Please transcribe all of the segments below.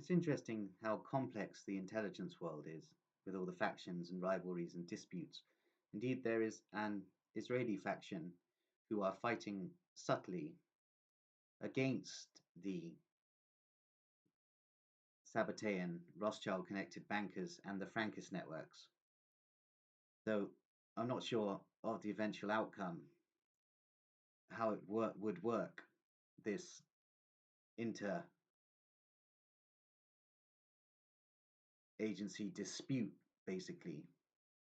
It's interesting how complex the intelligence world is, with all the factions and rivalries and disputes. Indeed, there is an Israeli faction who are fighting subtly against the Sabbatean, Rothschild connected bankers and the Frankist networks, though I'm not sure of the eventual outcome, how it would work, this inter agency dispute, basically.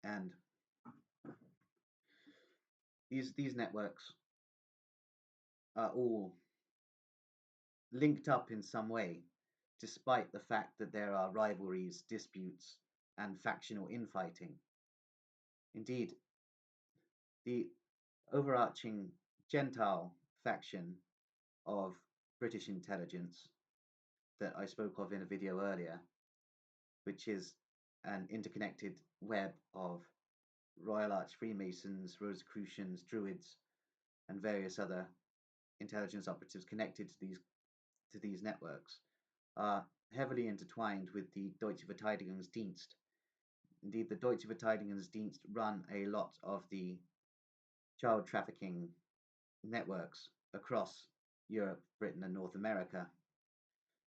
And these networks are all linked up in some way, despite the fact that there are rivalries, disputes, and factional infighting. Indeed, the overarching Gentile faction of British intelligence that I spoke of in a video earlier, which is an interconnected web of Royal Arch Freemasons, Rosicrucians, Druids, and various other intelligence operatives connected to these networks, are heavily intertwined with the Deutsche Verteidigungsdienst. Indeed, the Deutsche Verteidigungsdienst run a lot of the child trafficking networks across Europe, Britain, and North America,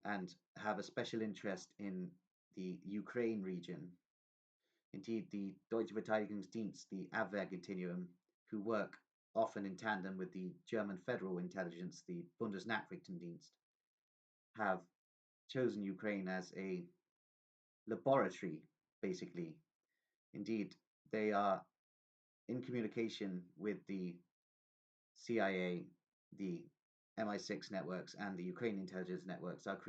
and have a special interest in the Ukraine region. Indeed, the Deutsche Verteidigungsdienst, the Abwehrkontinuum, who work often in tandem with the German federal intelligence, the Bundesnachrichtendienst, have chosen Ukraine as a laboratory, basically. Indeed, they are in communication with the CIA, the MI6 networks, and the Ukraine intelligence networks, are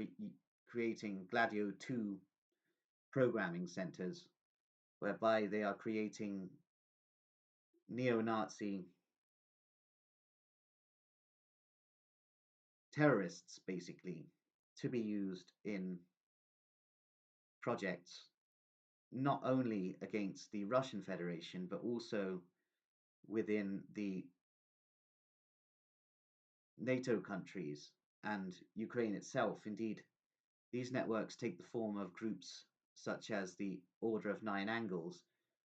creating Gladio 2 programming centers, whereby they are creating neo Nazi terrorists, basically, to be used in projects not only against the Russian Federation, but also within the NATO countries and Ukraine itself. Indeed, these networks take the form of groups such as the Order of Nine Angles,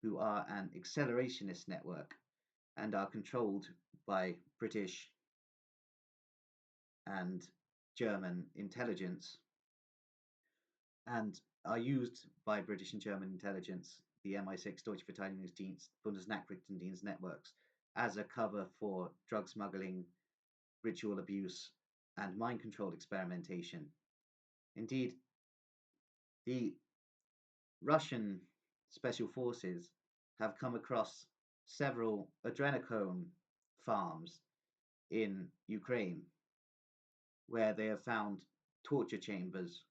who are an accelerationist network and are controlled by British and German intelligence, and are used by British and German intelligence, the MI6, Deutsche Verteidigungsdienst, Bundesnachrichtendienst networks, as a cover for drug smuggling, ritual abuse, and mind control experimentation. Indeed, the Russian special forces have come across several adrenochrome farms in Ukraine where they have found torture chambers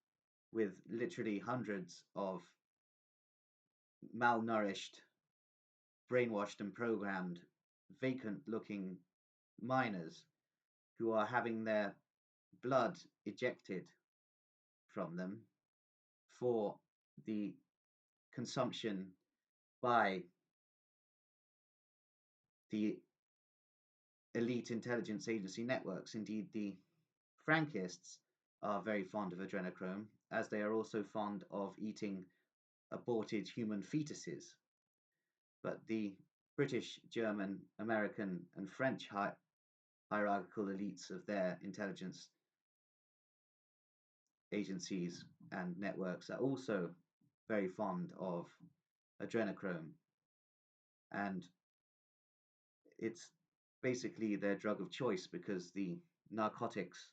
with literally hundreds of malnourished, brainwashed, and programmed, vacant looking miners who are having their blood ejected from them for the consumption by the elite intelligence agency networks. Indeed, the Frankists are very fond of adrenochrome, as they are also fond of eating aborted human fetuses. But the British, German, American, and French hierarchical elites of their intelligence agencies and networks are also very fond of adrenochrome, and it's basically their drug of choice because the narcotics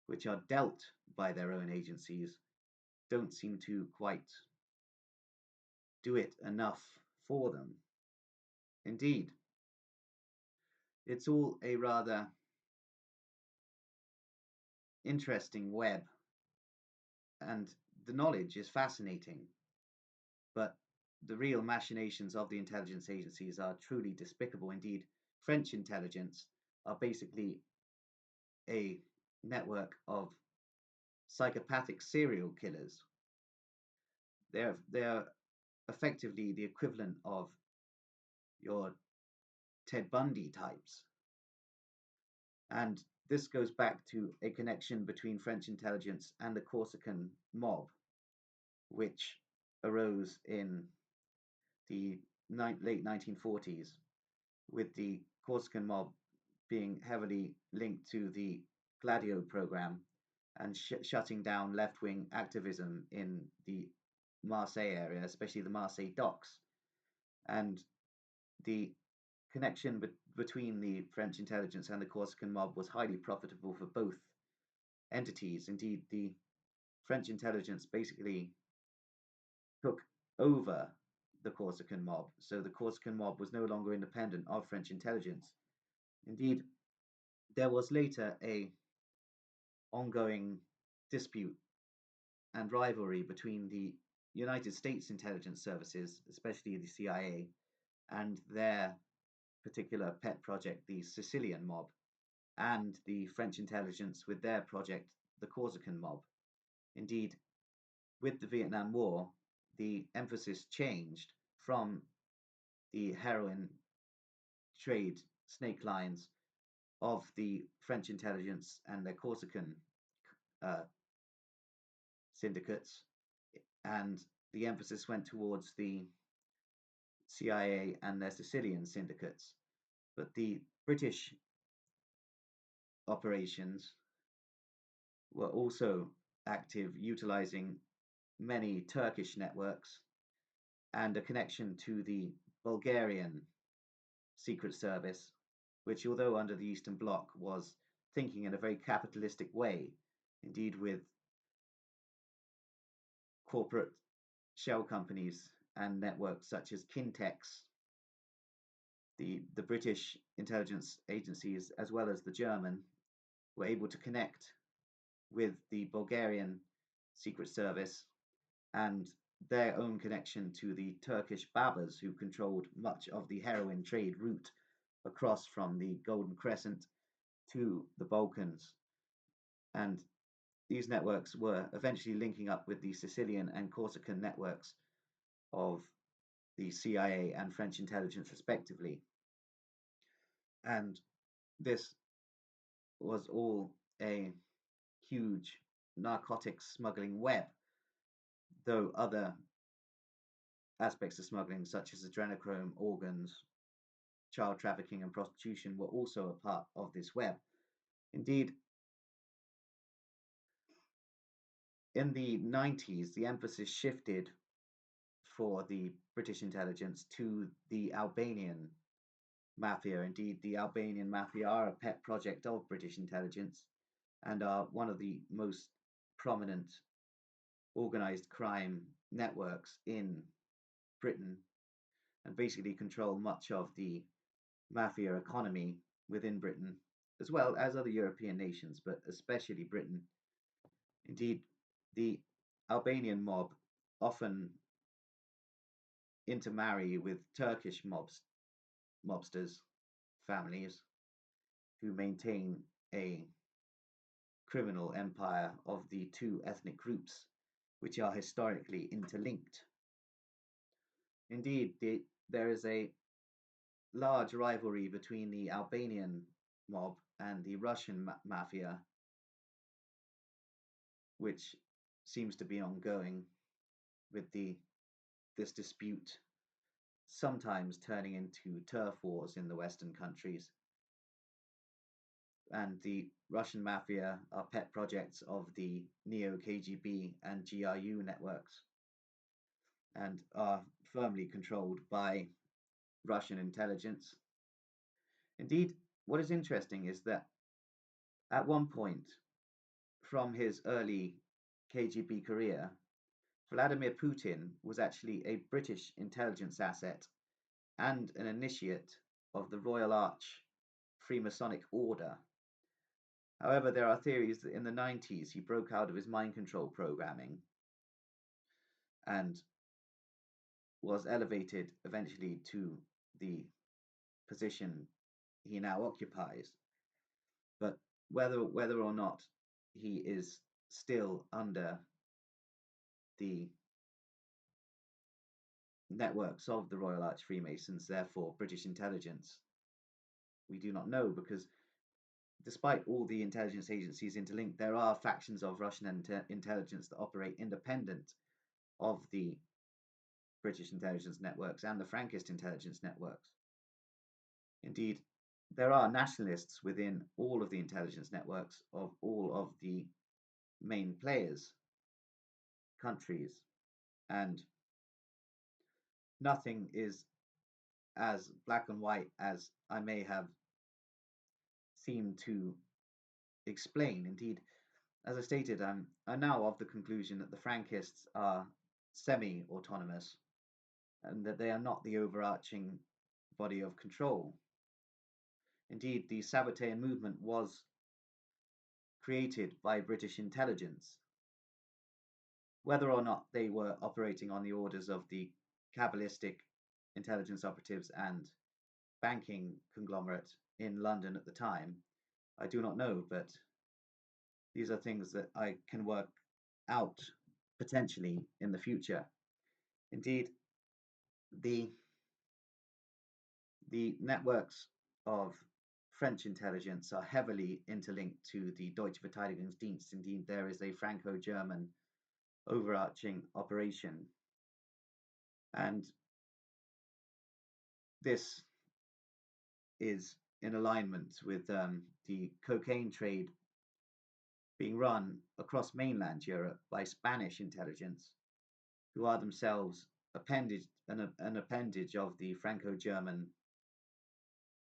which are dealt by their own agencies don't seem to quite do it enough for them. Indeed, it's all a rather interesting web, and the knowledge is fascinating, but the real machinations of the intelligence agencies are truly despicable. Indeed, French intelligence are basically a network of psychopathic serial killers. They're effectively the equivalent of your Ted Bundy types. And this goes back to a connection between French intelligence and the Corsican mob, which arose in the late 1940s, with the Corsican mob being heavily linked to the Gladio program and shutting down left wing activism in the Marseille area, especially the Marseille docks. And the connection between the French intelligence and the Corsican mob was highly profitable for both entities. Indeed, the French intelligence basically took over the Corsican mob, so the Corsican mob was no longer independent of French intelligence. Indeed, there was later a ongoing dispute and rivalry between the United States intelligence services, especially the CIA, and their particular pet project, the Sicilian mob, and the French intelligence with their project, the Corsican mob. Indeed, with the Vietnam War, the emphasis changed from the heroin trade snake lines of the French intelligence and their Corsican uh, syndicates, and the emphasis went towards the CIA and their Sicilian syndicates. But the British operations were also active, utilizing many Turkish networks and a connection to the Bulgarian Secret Service, which, although under the Eastern Bloc, was thinking in a very capitalistic way, indeed, with corporate shell companies and networks such as Kintex, the British intelligence agencies, as well as the German, were able to connect with the Bulgarian Secret Service and their own connection to the Turkish Babas, who controlled much of the heroin trade route across from the Golden Crescent to the Balkans. And these networks were eventually linking up with the Sicilian and Corsican networks of the CIA and French intelligence, respectively. And this was all a huge narcotics smuggling web, though other aspects of smuggling, such as adrenochrome, organs, child trafficking, and prostitution, were also a part of this web. Indeed, in the 90s, the emphasis shifted for the British intelligence to the Albanian mafia. Indeed, the Albanian mafia are a pet project of British intelligence and are one of the most prominent organized crime networks in Britain, and basically control much of the mafia economy within Britain, as well as other European nations, but especially Britain. Indeed, the Albanian mob often intermarry with Turkish mobsters families who maintain a criminal empire of the two ethnic groups, which are historically interlinked. Indeed, there is a large rivalry between the Albanian mob and the Russian mafia, which seems to be ongoing, with this dispute sometimes turning into turf wars in the Western countries. And the Russian mafia are pet projects of the Neo KGB and GRU networks and are firmly controlled by Russian intelligence. Indeed, what is interesting is that at one point from his early KGB career, Vladimir Putin was actually a British intelligence asset and an initiate of the Royal Arch Freemasonic Order. However, there are theories that in the 90s he broke out of his mind control programming and was elevated eventually to the position he now occupies. But whether or not he is still under the networks of the Royal Arch Freemasons, therefore British intelligence, we do not know, because despite all the intelligence agencies interlinked, there are factions of Russian intelligence that operate independent of the British intelligence networks and the Frankist intelligence networks. Indeed, there are nationalists within all of the intelligence networks of all of the main players, countries, and nothing is as black and white as I may have seemed to explain. Indeed, as I stated, I'm now of the conclusion that the Frankists are semi autonomous and that they are not the overarching body of control. Indeed, the Sabbatean movement was created by British intelligence. Whether or not they were operating on the orders of the Kabbalistic intelligence operatives and banking conglomerate in London at the time, I do not know, but these are things that I can work out potentially in the future. Indeed, the the networks of French intelligence are heavily interlinked to the Deutsche Verteidigungsdienst. Indeed, there is a Franco-German overarching operation, and this is in alignment with the cocaine trade being run across mainland Europe by Spanish intelligence, who are themselves an appendage of the Franco-German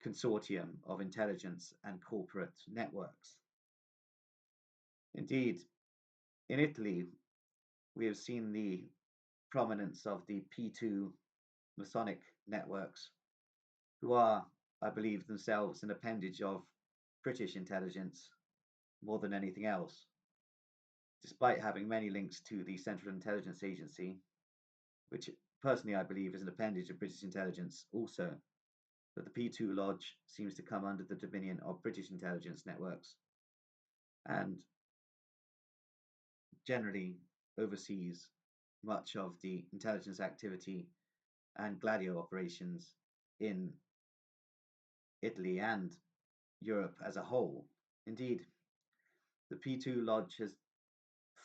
consortium of intelligence and corporate networks. Indeed, in Italy, we have seen the prominence of the P2 Masonic networks, who are, I believe, themselves an appendage of British intelligence more than anything else, despite having many links to the Central Intelligence Agency, which personally I believe is an appendage of British intelligence also. But the P2 Lodge seems to come under the dominion of British intelligence networks and generally oversees much of the intelligence activity and Gladio operations in Italy and Europe as a whole. Indeed, the P2 Lodge has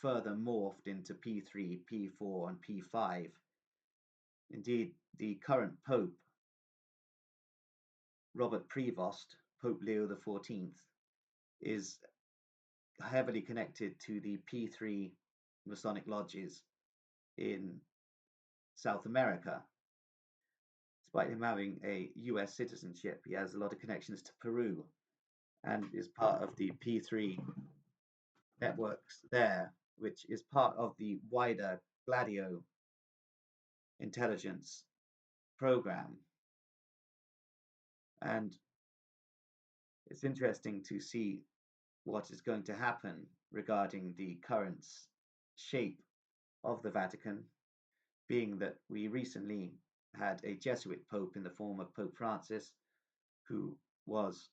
further morphed into P3, P4, and P5. Indeed, the current Pope, Robert Prevost, Pope Leo XIV, is heavily connected to the P3 Masonic lodges in South America. Despite him having a US citizenship, he has a lot of connections to Peru and is part of the P3 networks there, which is part of the wider Gladio intelligence program. And it's interesting to see what is going to happen regarding the current shape of the Vatican, being that we recently had a Jesuit pope in the form of Pope Francis, who was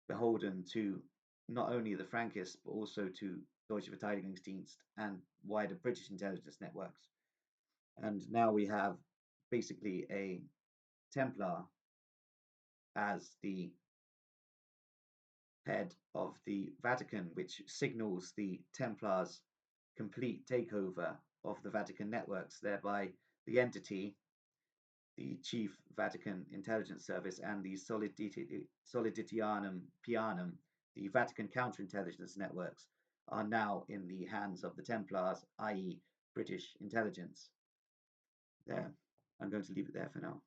beholden to not only the Frankists but also to Deutsche Verteidigungsdienst and wider British intelligence networks. And now we have basically a Templar as the head of the Vatican, which signals the Templars' complete takeover of the Vatican networks, thereby the entity, the Chief Vatican Intelligence Service, and the Soliditianum Pianum, the Vatican counterintelligence networks, are now in the hands of the Templars, i.e., British intelligence. There, I'm going to leave it there for now.